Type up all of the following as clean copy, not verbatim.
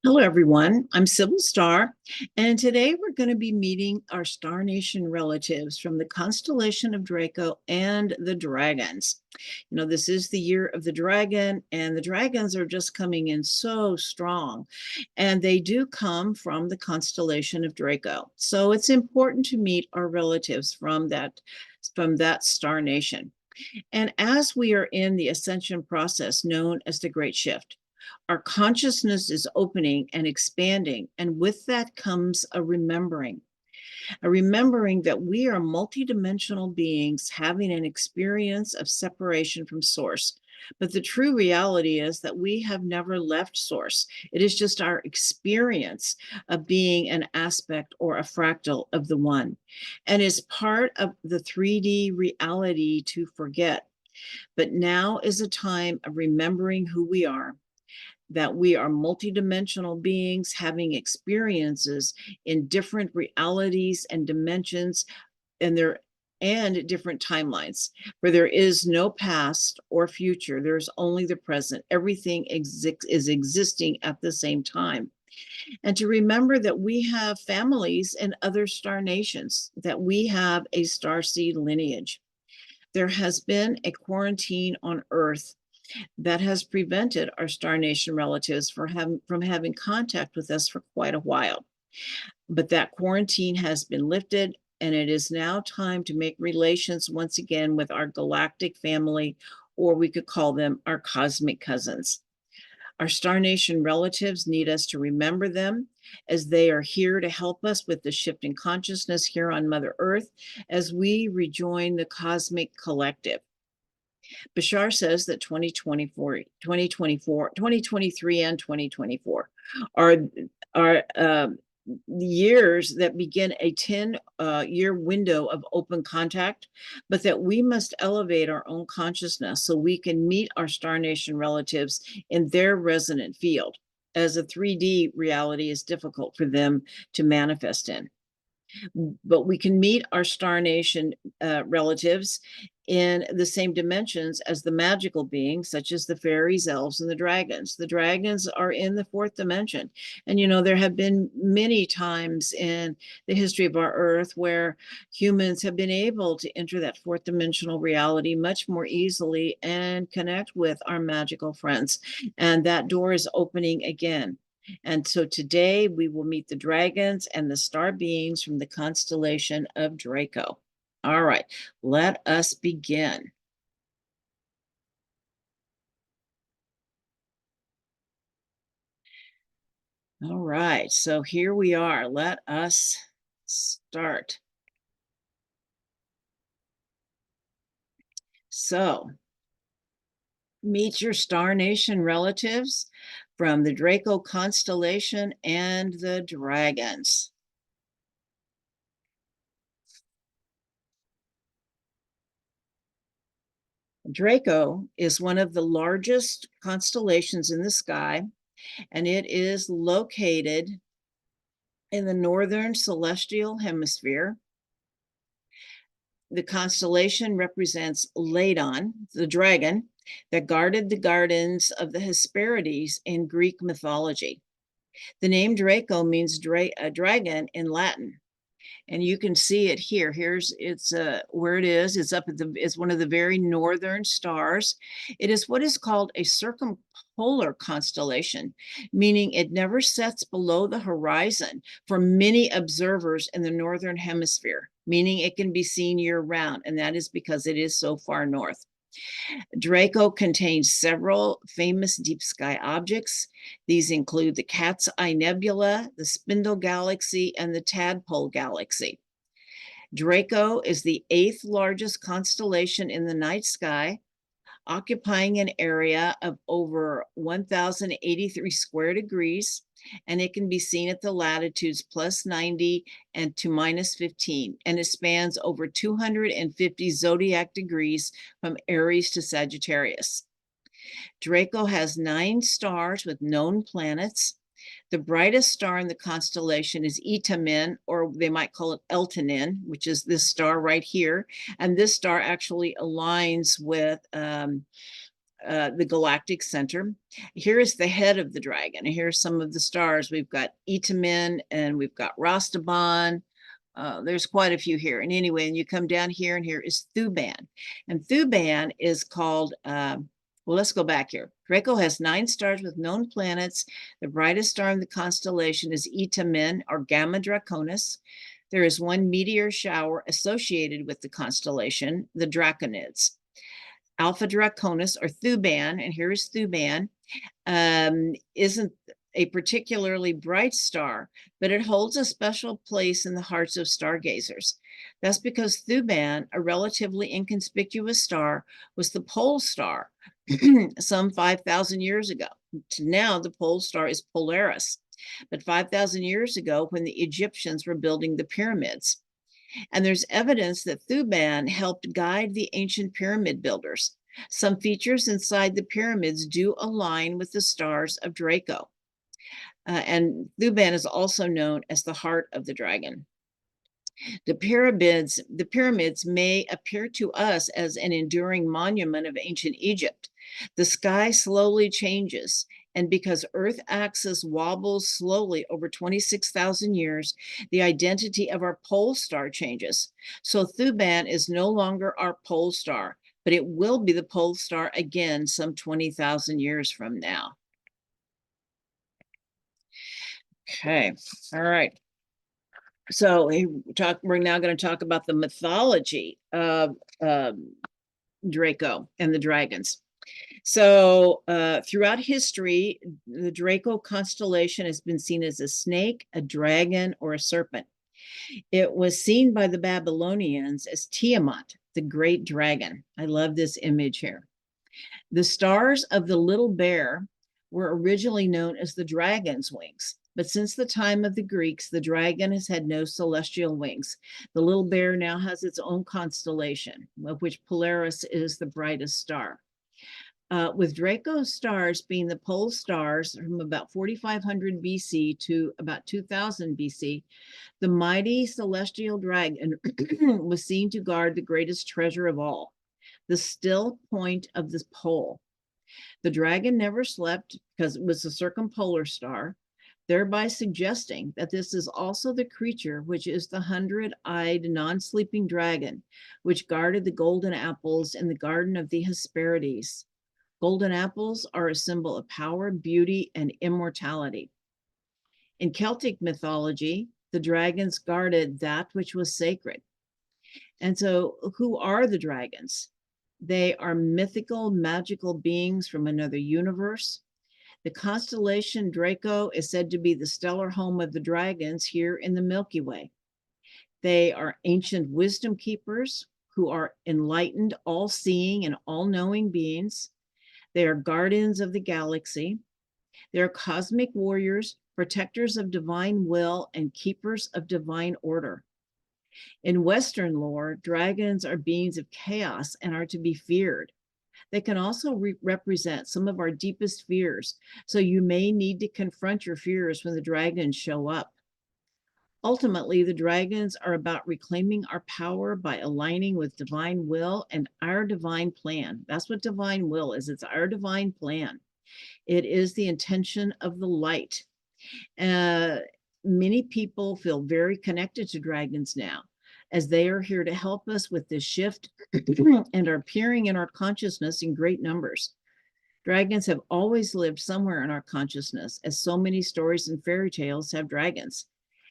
Hello, everyone. I'm Sibyl Star, and today we're going to be meeting our Star Nation relatives from the constellation of Draco and the Dragons. You know, this is the year of the dragon, and the dragons are just coming in so strong, and they do come from the constellation of Draco. So it's important to meet our relatives from that Star Nation. And as we are in the ascension process known as the Great Shift, our consciousness is opening and expanding. And with that comes a remembering that we are multidimensional beings having an experience of separation from source. But the true reality is that we have never left source. It is just our experience of being an aspect or a fractal of the one, and is part of the 3D reality to forget. But now is a time of remembering who we are, that we are multidimensional beings having experiences in different realities and dimensions, and different timelines, where there is no past or future. There's only the present. Everything is existing at the same time. And to remember that we have families in other star nations, that we have a starseed lineage. There has been a quarantine on Earth that has prevented our Star Nation relatives from having contact with us for quite a while. But that quarantine has been lifted, and it is now time to make relations once again with our galactic family, or we could call them our cosmic cousins. Our Star Nation relatives need us to remember them, as they are here to help us with the shift in consciousness here on Mother Earth as we rejoin the cosmic collective. Bashar says that 2023 and 2024 are years that begin a 10-year window of open contact, but that we must elevate our own consciousness so we can meet our Star Nation relatives in their resonant field, as a 3D reality is difficult for them to manifest in. But we can meet our Star Nation relatives in the same dimensions as the magical beings, such as the fairies, elves, and the dragons. The dragons are in the fourth dimension. And, you know, there have been many times in the history of our Earth where humans have been able to enter that fourth dimensional reality much more easily and connect with our magical friends. And that door is opening again. And so today we will meet the dragons and the star beings from the constellation of Draco. All right, let us begin. All right, so here we are. Let us start. So, meet your Star Nation relatives from the Draco Constellation and the Dragons. Draco is one of the largest constellations in the sky, and it is located in the northern celestial hemisphere. The constellation represents Ladon, the dragon that guarded the gardens of the Hesperides in Greek mythology. The name Draco means dragon in Latin. And you can see it here. It's where it is. It's one of the very northern stars. It is what is called a circumpolar constellation, meaning it never sets below the horizon for many observers in the northern hemisphere, meaning it can be seen year round, and that is because it is so far north. Draco contains several famous deep sky objects. These include the Cat's Eye Nebula, the Spindle Galaxy, and the Tadpole Galaxy. Draco is the 8th largest constellation in the night sky, occupying an area of over 1,083 square degrees, and it can be seen at the latitudes plus 90 and to minus 15, and it spans over 250 zodiac degrees from Aries to Sagittarius. Draco has 9 stars with known planets. The brightest star in the constellation is Itamen, or they might call it Eltanin, which is this star right here. And this star actually aligns with the galactic center. Here is the head of the dragon, and here's some of the stars. We've got Itamen and we've got Rastaban. There's quite a few here. And anyway, and you come down here, and here is Thuban. And Thuban is called, well, let's go back here. Draco has 9 stars with known planets. The brightest star in the constellation is Itamen, or Gamma Draconis. There is 1 meteor shower associated with the constellation, the Draconids. Alpha Draconis, or Thuban, and here is Thuban, isn't a particularly bright star, but it holds a special place in the hearts of stargazers. That's because Thuban, a relatively inconspicuous star, was the pole star some 5,000 years ago. Now the pole star is Polaris, but 5,000 years ago, when the Egyptians were building the pyramids. And there's evidence that Thuban helped guide the ancient pyramid builders. Some features inside the pyramids do align with the stars of Draco. And Thuban is also known as the heart of the dragon. The pyramids may appear to us as an enduring monument of ancient Egypt. The sky slowly changes, and because Earth axis wobbles slowly over 26,000 years, the identity of our pole star changes. So Thuban is no longer our pole star, but it will be the pole star again some 20,000 years from now. Okay, all right. So we're now going to talk about the mythology of Draco and the dragons. So throughout history, the Draco constellation has been seen as a snake, a dragon, or a serpent. It was seen by the Babylonians as Tiamat, the great dragon. I love this image here. The stars of the little bear were originally known as the dragon's wings. But since the time of the Greeks, the dragon has had no celestial wings. The little bear now has its own constellation, of which Polaris is the brightest star. With Dracos stars being the pole stars from about 4,500 BC to about 2000 BC, the mighty celestial dragon was seen to guard the greatest treasure of all, the still point of the pole. The dragon never slept because it was a circumpolar star, thereby suggesting that this is also the creature which is the 100-eyed non-sleeping dragon, which guarded the golden apples in the Garden of the Hesperides. Golden apples are a symbol of power, beauty, and immortality. In Celtic mythology, the dragons guarded that which was sacred. And so, who are the dragons? They are mythical, magical beings from another universe. The constellation Draco is said to be the stellar home of the dragons here in the Milky Way. They are ancient wisdom keepers who are enlightened, all-seeing, and all-knowing beings. They are guardians of the galaxy. They are cosmic warriors, protectors of divine will, and keepers of divine order. In Western lore, dragons are beings of chaos and are to be feared. They can also represent some of our deepest fears, so you may need to confront your fears when the dragons show up. Ultimately, the dragons are about reclaiming our power by aligning with divine will and our divine plan. That's what divine will is. It's our divine plan. It is the intention of the light. Many people feel very connected to dragons now, as they are here to help us with this shift and are appearing in our consciousness in great numbers. Dragons have always lived somewhere in our consciousness, as so many stories and fairy tales have dragons.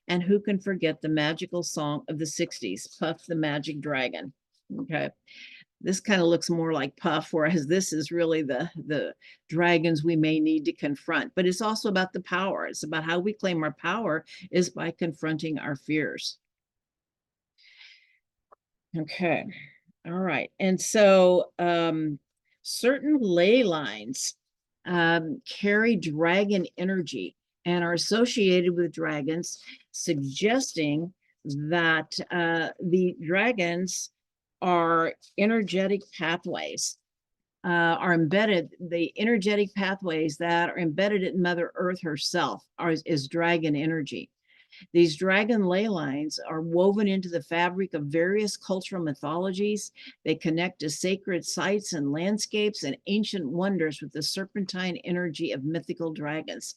And who can forget the magical song of the 60s, Puff the Magic Dragon? Okay. This kind of looks more like Puff, whereas this is really the dragons we may need to confront. But it's also about the power. It's about how we claim our power is by confronting our fears. Okay. All right. And so certain ley lines carry dragon energy and are associated with dragons, suggesting that the dragons are energetic pathways, the energetic pathways that are embedded in Mother Earth herself is dragon energy. These dragon ley lines are woven into the fabric of various cultural mythologies. They connect to sacred sites and landscapes and ancient wonders with the serpentine energy of mythical dragons.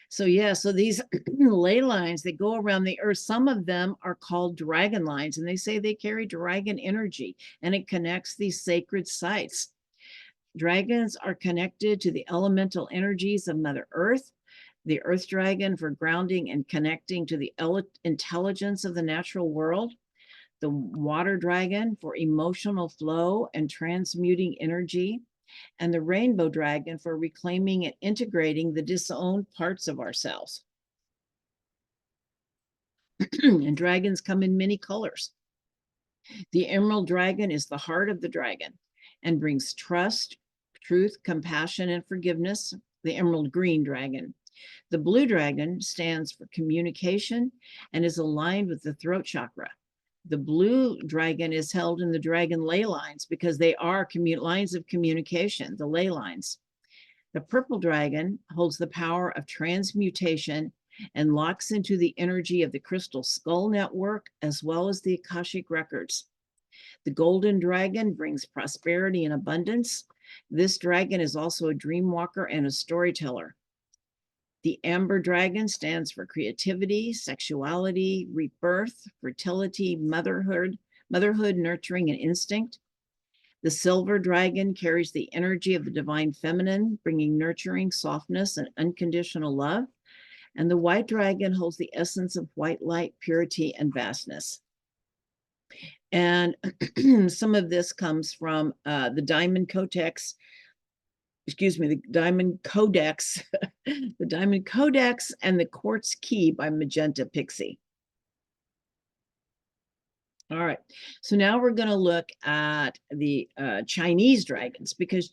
So yeah, so these ley lines, they go around the earth. Some of them are called dragon lines, and they say they carry dragon energy, and it connects these sacred sites. Dragons are connected to the elemental energies of Mother Earth, the earth dragon for grounding and connecting to the intelligence of the natural world, the water dragon for emotional flow and transmuting energy, and the rainbow dragon for reclaiming and integrating the disowned parts of ourselves. And dragons come in many colors. The emerald dragon is the heart of the dragon and brings trust, truth, compassion, and forgiveness. The emerald green dragon. The blue dragon stands for communication and is aligned with the throat chakra. The blue dragon is held in the dragon ley lines because they are lines of communication, the ley lines. The purple dragon holds the power of transmutation and locks into the energy of the crystal skull network as well as the Akashic records. The golden dragon brings prosperity and abundance. This dragon is also a dream walker and a storyteller. The amber dragon stands for creativity, sexuality, rebirth, fertility, motherhood, nurturing, and instinct. The silver dragon carries the energy of the divine feminine, bringing nurturing, softness, and unconditional love. And the white dragon holds the essence of white light, purity, and vastness. And some of this comes from the Diamond Codex, the Diamond Codex, the Diamond Codex and the Quartz Key by Magenta Pixie. All right, so now we're going to look at the Chinese dragons because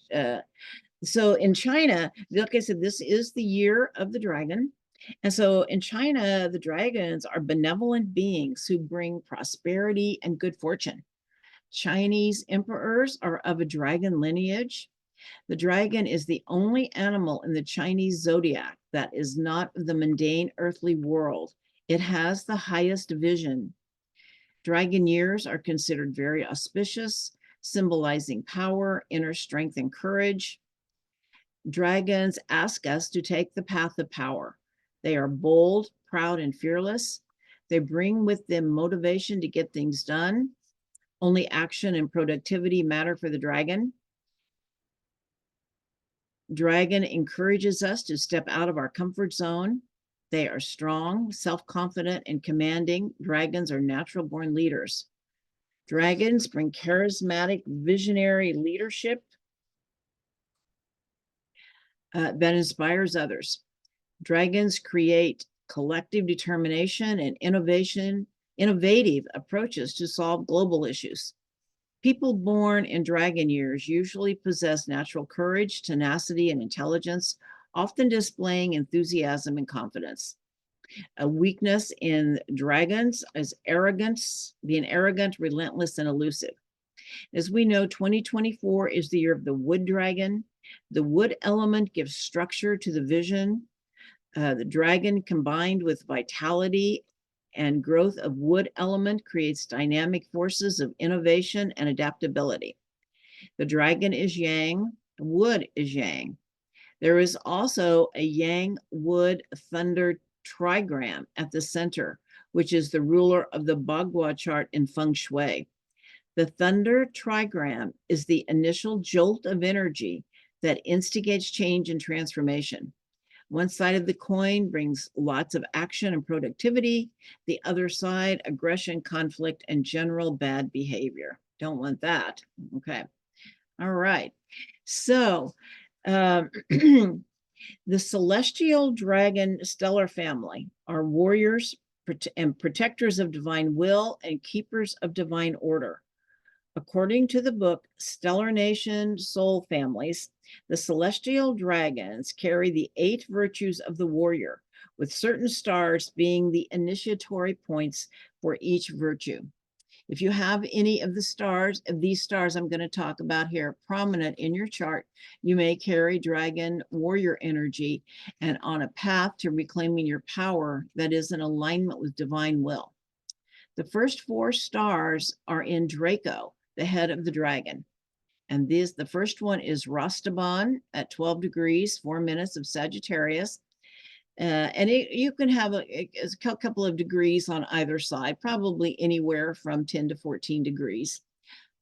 so in China, like I said, this is the year of the dragon. And so in China, the dragons are benevolent beings who bring prosperity and good fortune. Chinese emperors are of a dragon lineage. The dragon is the only animal in the Chinese zodiac that is not of the mundane earthly world. It has the highest vision. Dragon years are considered very auspicious, symbolizing power, inner strength, and courage. Dragons ask us to take the path of power. They are bold, proud, and fearless. They bring with them motivation to get things done. Only action and productivity matter for the dragon. Dragon encourages us to step out of our comfort zone. They are strong, self-confident, and commanding. Dragons are natural-born leaders. Dragons bring charismatic, visionary leadership that inspires others. Dragons create collective determination and innovative approaches to solve global issues. People born in dragon years usually possess natural courage, tenacity, and intelligence, often displaying enthusiasm and confidence. A weakness in dragons is arrogance, being arrogant, relentless, and elusive. As we know, 2024 is the year of the wood dragon. The wood element gives structure to the vision. The dragon combined with vitality and growth of wood element creates dynamic forces of innovation and adaptability. The dragon is yang, wood is yang. There is also a yang wood thunder trigram at the center, which is the ruler of the Bagua chart in feng shui. The thunder trigram is the initial jolt of energy that instigates change and transformation. One side of the coin brings lots of action and productivity. The other side, aggression, conflict, and general bad behavior. Don't want that. Okay. All right. So the celestial dragon stellar family are warriors and protectors of divine will and keepers of divine order. According to the book Stellar Nation Soul Families, the celestial dragons carry the 8 virtues of the warrior, with certain stars being the initiatory points for each virtue. If you have any of these stars I'm going to talk about here prominent in your chart, you may carry dragon warrior energy and on a path to reclaiming your power that is in alignment with divine will. The first 4 stars are in Draco, the head of the dragon. And the first one is Rastaban at 12 degrees, 4 minutes of Sagittarius. And you can have a couple of degrees on either side, probably anywhere from 10 to 14 degrees.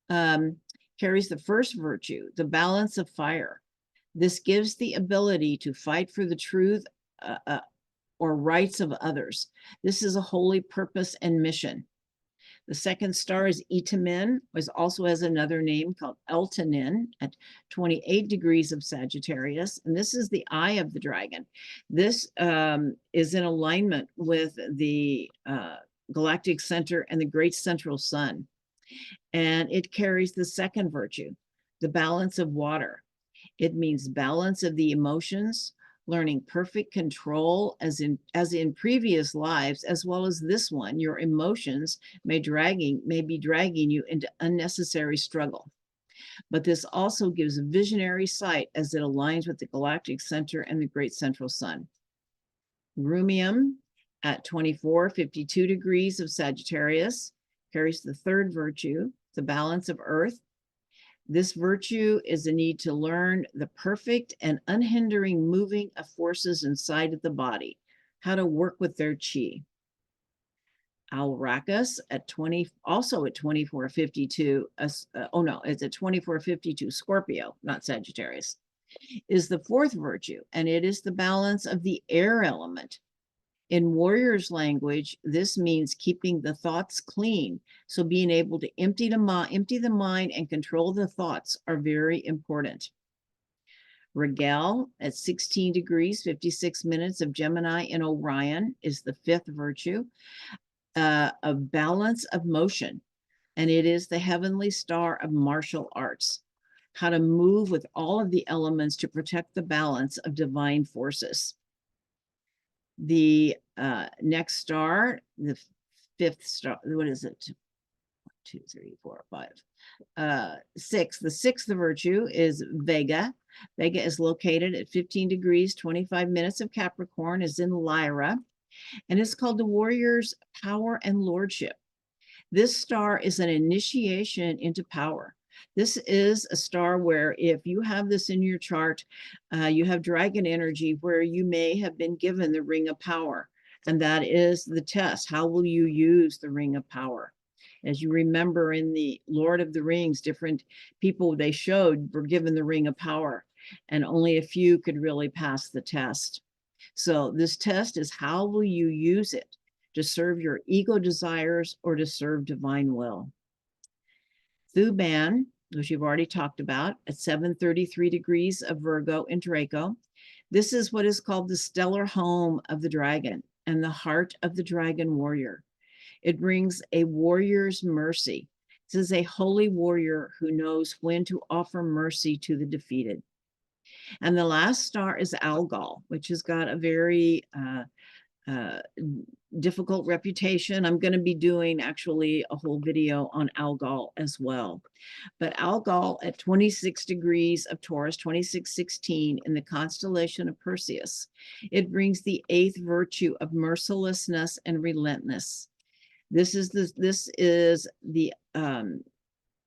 Carries the first virtue, the balance of fire. This gives the ability to fight for the truth or rights of others. This is a holy purpose and mission. The second star is Itamen, which also has another name called Eltanin at 28 degrees of Sagittarius. And this is the eye of the dragon. This is in alignment with the galactic center and the great central sun. And it carries the second virtue, the balance of water. It means balance of the emotions, learning perfect control as in previous lives, as well as this one. Your emotions may be dragging you into unnecessary struggle. But this also gives visionary sight as it aligns with the galactic center and the great central sun. Rumium at 52 degrees of Sagittarius carries the third virtue, the balance of earth. This virtue is a need to learn the perfect and unhindering moving of forces inside of the body, how to work with their chi. Alracus at 20, also at 2452, it's at 2452 Scorpio, not Sagittarius, is the fourth virtue, and it is the balance of the air element. In warrior's language, this means keeping the thoughts clean. So being able to empty the mind and control the thoughts are very important. Regal at 16 degrees, 56 minutes of Gemini in Orion is the fifth virtue, a balance of motion. And it is the heavenly star of martial arts, how to move with all of the elements to protect the balance of divine forces. The next star, the fifth star, what is it? 2, 3, 4, 5, 6. The sixth virtue is Vega. Vega is located at 15 degrees, 25 minutes of Capricorn, is in Lyra, and it's called the warrior's power and lordship. This star is an initiation into power. This is a star where if you have this in your chart, you have dragon energy where you may have been given the ring of power. And that is the test. How will you use the ring of power? As you remember in the Lord of the Rings, different people they showed were given the ring of power, and only a few could really pass the test. So this test is how will you use it to serve your ego desires or to serve divine will? Thuban, which you've already talked about, at 733 degrees of Virgo in Draco. This is what is called the stellar home of the dragon and the heart of the dragon warrior. It brings a warrior's mercy. This is a holy warrior who knows when to offer mercy to the defeated. And the last star is Algol, which has got a very difficult reputation. I'm going to be doing actually a whole video on Algol as well. But Algol at 26 degrees of Taurus, 2616 in the constellation of Perseus, it brings the eighth virtue of mercilessness and relentlessness. This is the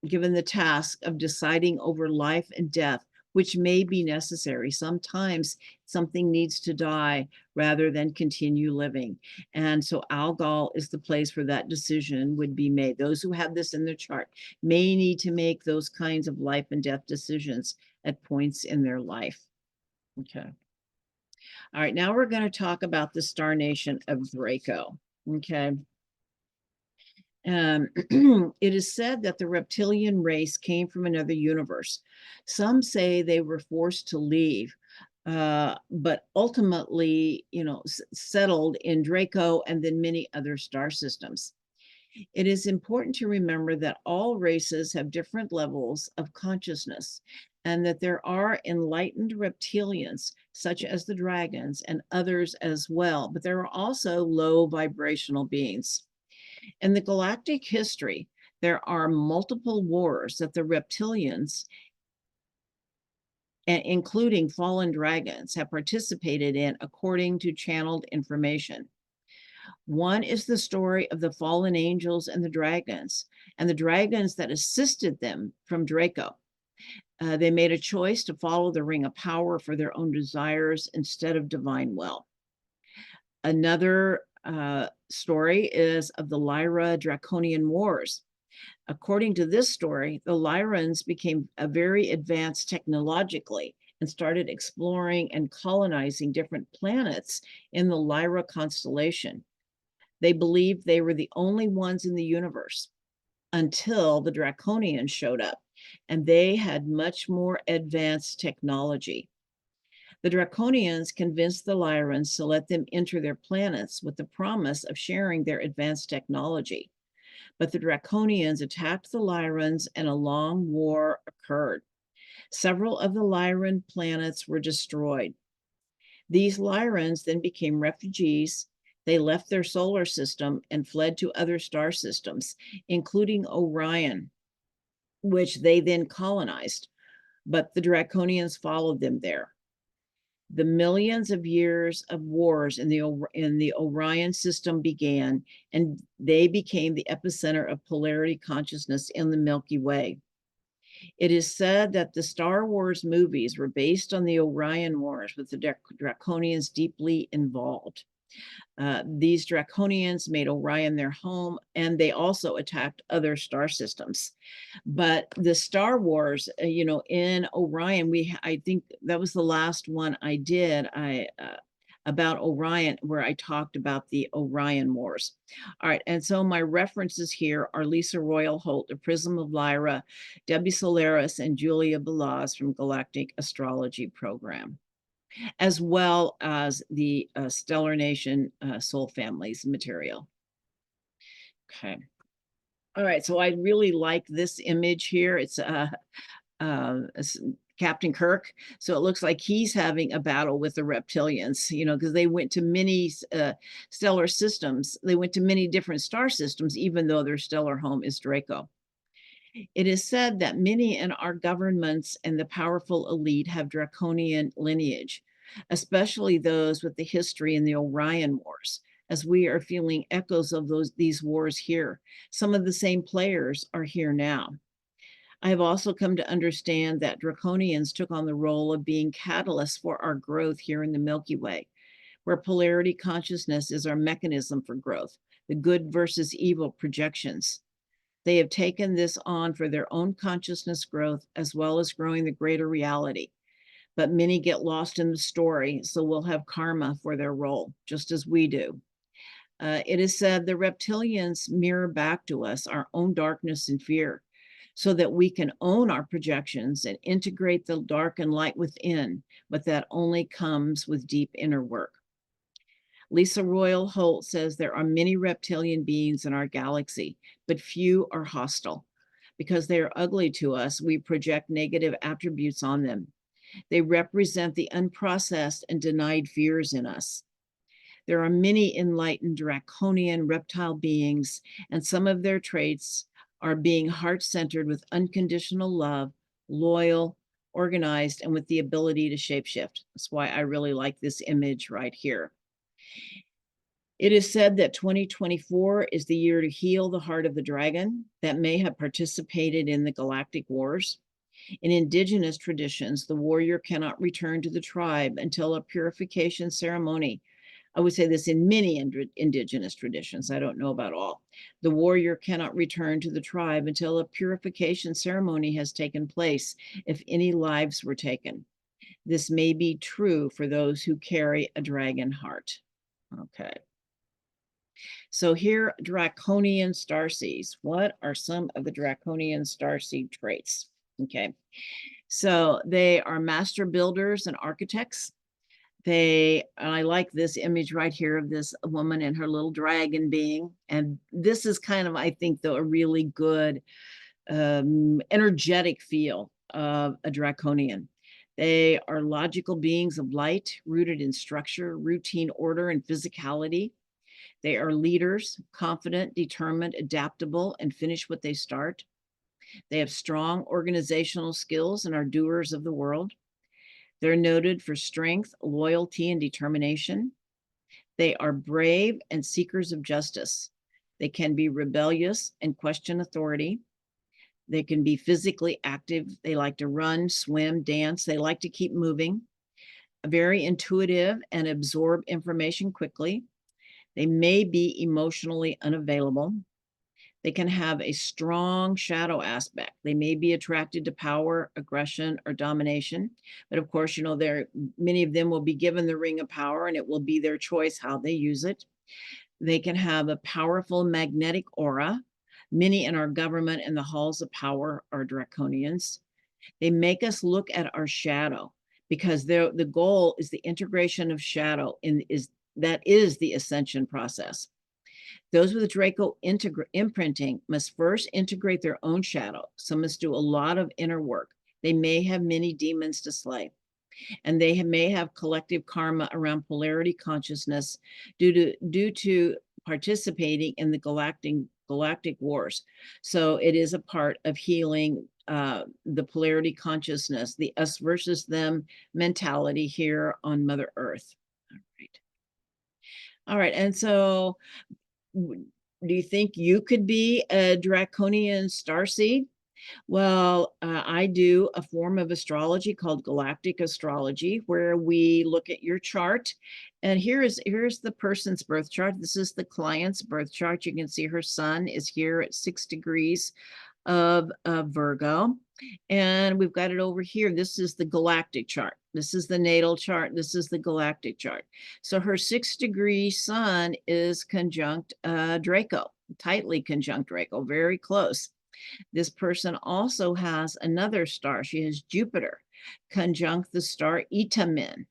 given the task of deciding over life and death, which may be necessary. Sometimes something needs to die rather than continue living. And so Algol is the place where that decision would be made. Those who have this in their chart may need to make those kinds of life and death decisions at points in their life. Okay. All right, now we're going to talk about the star nation of Draco. Okay. It is said that the reptilian race came from another universe. Some say they were forced to leave, but ultimately, settled in Draco and then many other star systems. It is important to remember that all races have different levels of consciousness and that there are enlightened reptilians, such as the dragons and others as well, but there are also low vibrational beings. In the galactic history, There are multiple wars that the reptilians, including fallen dragons, have participated in according to channeled information. One is the story of the fallen angels and the dragons that assisted them from Draco. They made a choice to follow the ring of power for their own desires instead of divine will. Another story is of the Lyra Draconian Wars. According to this story, the Lyrans became very advanced technologically and started exploring and colonizing different planets in the Lyra constellation. They believed they were the only ones in the universe until the Draconians showed up, and they had much more advanced technology. The Draconians convinced the Lyrans to let them enter their planets with the promise of sharing their advanced technology. But the Draconians attacked the Lyrans and a long war occurred. Several of the Lyran planets were destroyed. These Lyrans then became refugees. They left their solar system and fled to other star systems, including Orion, which they then colonized, but the Draconians followed them there. The millions of years of wars in the Orion system began, and they became the epicenter of polarity consciousness in the Milky Way. It is said that the Star Wars movies were based on the Orion Wars, with the Draconians deeply involved. These Draconians made Orion their home, and they also attacked other star systems. But the Star Wars, in Orion, I think that was the last one I did. About Orion, where I talked about the Orion Wars. All right, and so my references here are Lisa Royal Holt, The Prism of Lyra, Debbie Solaris, and Julia Balaz from Galactic Astrology program, as well as the Stellar Nation Soul Families material. Okay. All right, so I really like this image here. It's Captain Kirk. So it looks like he's having a battle with the reptilians, because they went to many stellar systems. They went to many different star systems, even though their stellar home is Draco. It is said that many in our governments and the powerful elite have draconian lineage, especially those with the history in the Orion Wars, as we are feeling echoes of these wars here. Some of the same players are here now. I have also come to understand that Draconians took on the role of being catalysts for our growth here in the Milky Way, where polarity consciousness is our mechanism for growth, the good versus evil projections. They have taken this on for their own consciousness growth, as well as growing the greater reality. But many get lost in the story, so we'll have karma for their role, just as we do. It is said the reptilians mirror back to us our own darkness and fear, so that we can own our projections and integrate the dark and light within, but that only comes with deep inner work. Lisa Royal Holt says there are many reptilian beings in our galaxy, but few are hostile. Because they are ugly to us, we project negative attributes on them. They represent the unprocessed and denied fears in us. There are many enlightened draconian reptile beings, and some of their traits are being heart-centered with unconditional love, loyal, organized, and with the ability to shapeshift. That's why I really like this image right here. It is said that 2024 is the year to heal the heart of the dragon that may have participated in the galactic wars. In indigenous traditions, the warrior cannot return to the tribe until a purification ceremony. I would say this in many indigenous traditions. I don't know about all. The warrior cannot return to the tribe until a purification ceremony has taken place, if any lives were taken. This may be true for those who carry a dragon heart. Okay. So here, draconian starseeds. What are some of the draconian starseed traits? Okay. So they are master builders and architects. I like this image right here of this woman and her little dragon being. And this is kind of, I think, though, a really good energetic feel of a draconian. They are logical beings of light, rooted in structure, routine, order, and physicality. They are leaders, confident, determined, adaptable, and finish what they start. They have strong organizational skills and are doers of the world. They're noted for strength, loyalty, and determination. They are brave and seekers of justice. They can be rebellious and question authority. They can be physically active. They like to run, swim, dance. They like to keep moving. Very intuitive and absorb information quickly. They may be emotionally unavailable. They can have a strong shadow aspect. They may be attracted to power, aggression, or domination. But of course, you know, many of them will be given the ring of power, and it will be their choice how they use it. They can have a powerful magnetic aura. Many in our government and the halls of power are draconians. They make us look at our shadow because the goal is the integration of shadow that is the ascension process. Those with Draco imprinting must first integrate their own shadow. So must do a lot of inner work. They may have many demons to slay, and they may have collective karma around polarity consciousness due to participating in the galactic wars. So it is a part of healing the polarity consciousness, the us versus them mentality here on Mother Earth. All right. And so do you think you could be a draconian starseed? Well, I do a form of astrology called Galactic Astrology, where we look at your chart. And here's the person's birth chart. This is the client's birth chart. You can see her sun is here at 6 degrees of Virgo. And we've got it over here. This is the galactic chart. This is the natal chart. This is the galactic chart. So her 6-degree sun is conjunct Draco, tightly conjunct Draco, very close. This person also has another star. She has Jupiter conjunct the star Itamin.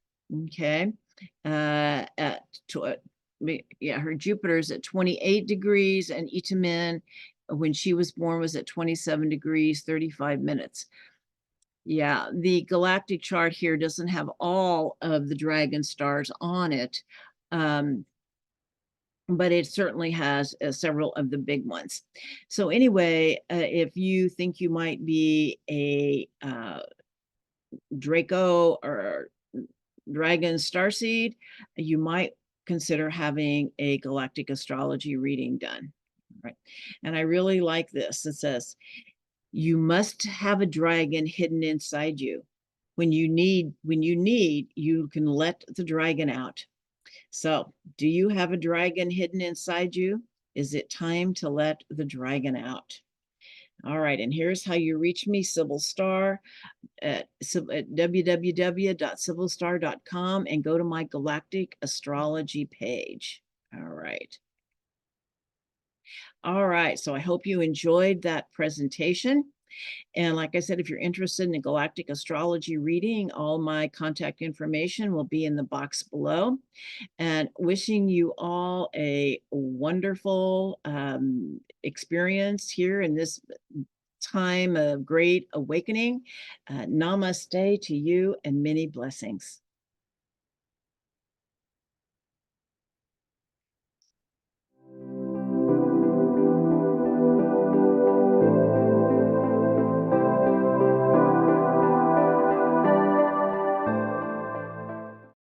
Okay. Her Jupiter is at 28 degrees, and Itamin, when she was born, was at 27 degrees, 35 minutes. Yeah, the galactic chart here doesn't have all of the dragon stars on it, but it certainly has several of the big ones. So anyway, if you think you might be a Draco or dragon starseed, you might consider having a galactic astrology reading done. Right. And I really like this. It says, you must have a dragon hidden inside you. When you need, you can let the dragon out. So, do you have a dragon hidden inside you? Is it time to let the dragon out? All right, and here's how you reach me, Sibyl Star, at www.sibylstar.com, and go to my Galactic Astrology page. All right. All right, so I hope you enjoyed that presentation. And like I said, if you're interested in a galactic astrology reading, all my contact information will be in the box below. And wishing you all a wonderful experience here in this time of great awakening. Namaste to you and many blessings.